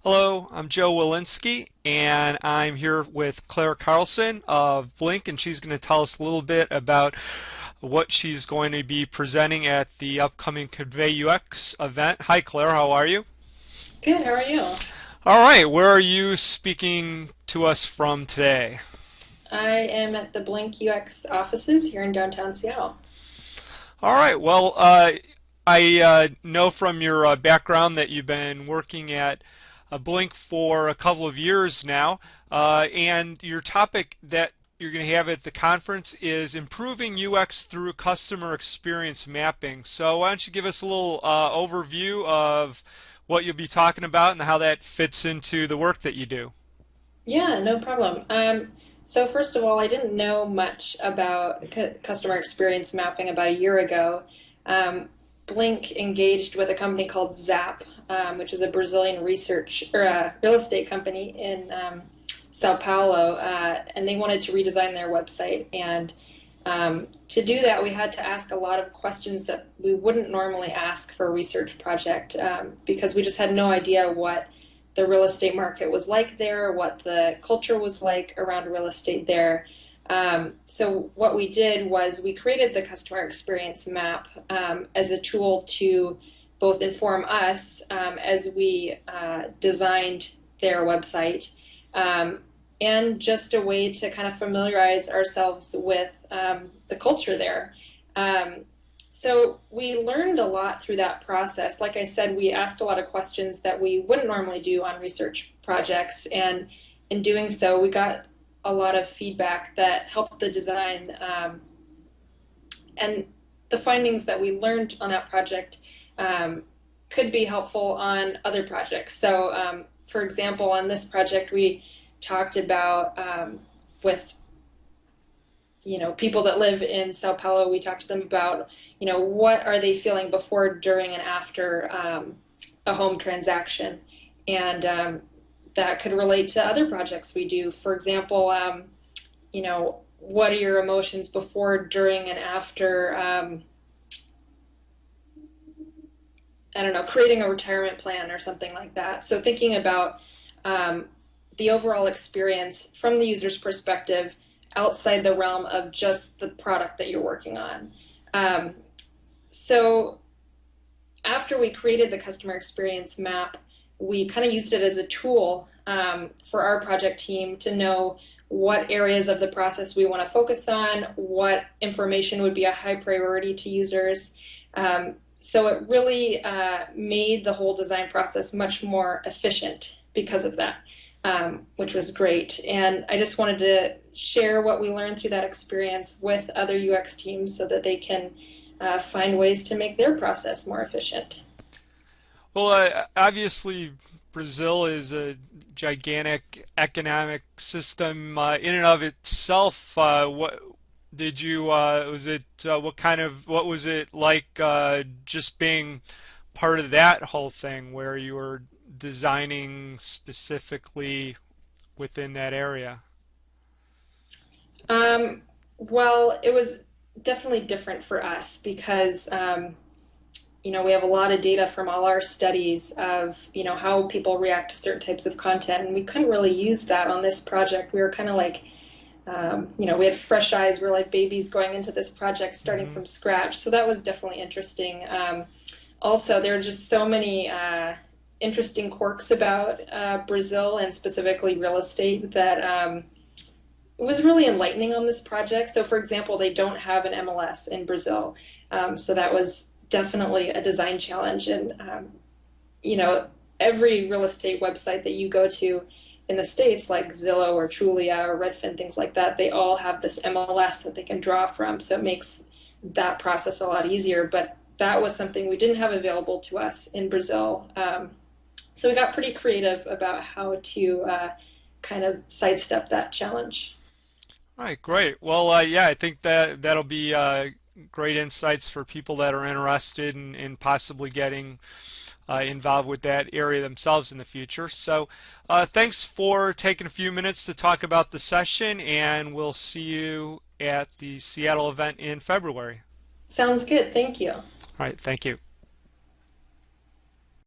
Hello, I'm Joe Walensky, and I'm here with Claire Carlson of Blink, and she's going to tell us a little bit about what she's going to be presenting at the upcoming ConveyUX event. Hi, Claire, how are you? Good, how are you? All right, where are you speaking to us from today? I am at the Blink UX offices here in downtown Seattle. All right, well, I know from your background that you've been working at Blink for a couple of years now, and your topic that you're going to have at the conference is improving UX through customer experience mapping. So why don't you give us a little overview of what you'll be talking about and how that fits into the work that you do? Yeah, no problem. So first of all, I didn't know much about customer experience mapping about a year ago. Um, Blink engaged with a company called Zap, which is a Brazilian research or a real estate company in Sao Paulo, and they wanted to redesign their website. And to do that, we had to ask a lot of questions that we wouldn't normally ask for a research project because we just had no idea what the real estate market was like there, what the culture was like around real estate there. So what we did was we created the customer experience map as a tool to both inform us as we designed their website, um, and just a way to kind of familiarize ourselves with the culture there. Um, so we learned a lot through that process. Like I said, we asked a lot of questions that we wouldn't normally do on research projects, and in doing so, we got a lot of feedback that helped the design. And the findings that we learned on that project um, could be helpful on other projects. So, for example, on this project, we talked about with people that live in Sao Paulo. We talked to them about what are they feeling before, during, and after a home transaction, and that could relate to other projects we do. For example, what are your emotions before, during, and after? I don't know, creating a retirement plan or something like that. So thinking about um, the overall experience from the user's perspective outside the realm of just the product that you're working on. Um, so after we created the customer experience map, we kind of used it as a tool for our project team to know what areas of the process we want to focus on, what information would be a high priority to users. So it really made the whole design process much more efficient because of that, which was great. And I just wanted to share what we learned through that experience with other UX teams so that they can find ways to make their process more efficient. Well, obviously, Brazil is a gigantic economic system in and of itself. What did you? Was it what was it like just being part of that whole thing where you were designing specifically within that area? Um, well, it was definitely different for us because we have a lot of data from all our studies of how people react to certain types of content, and we couldn't really use that on this project. We were kind of like we had fresh eyes. We're like babies going into this project starting Hmm. from scratch, so that was definitely interesting. Also, there are just so many interesting quirks about Brazil and specifically real estate that it was really enlightening on this project. So, for example, they don't have an MLS in Brazil, so that was definitely a design challenge. And you know, every real estate website that you go to in the States, like Zillow or Trulia or Redfin, things like that, they all have this MLS that they can draw from. So it makes that process a lot easier. But that was something we didn't have available to us in Brazil. So we got pretty creative about how to kind of sidestep that challenge. All right, great. Well, yeah, I think that that'll be great insights for people that are interested in possibly getting involved with that area themselves in the future. So, thanks for taking a few minutes to talk about the session, and we'll see you at the Seattle event in February. Sounds good. Thank you. All right, thank you.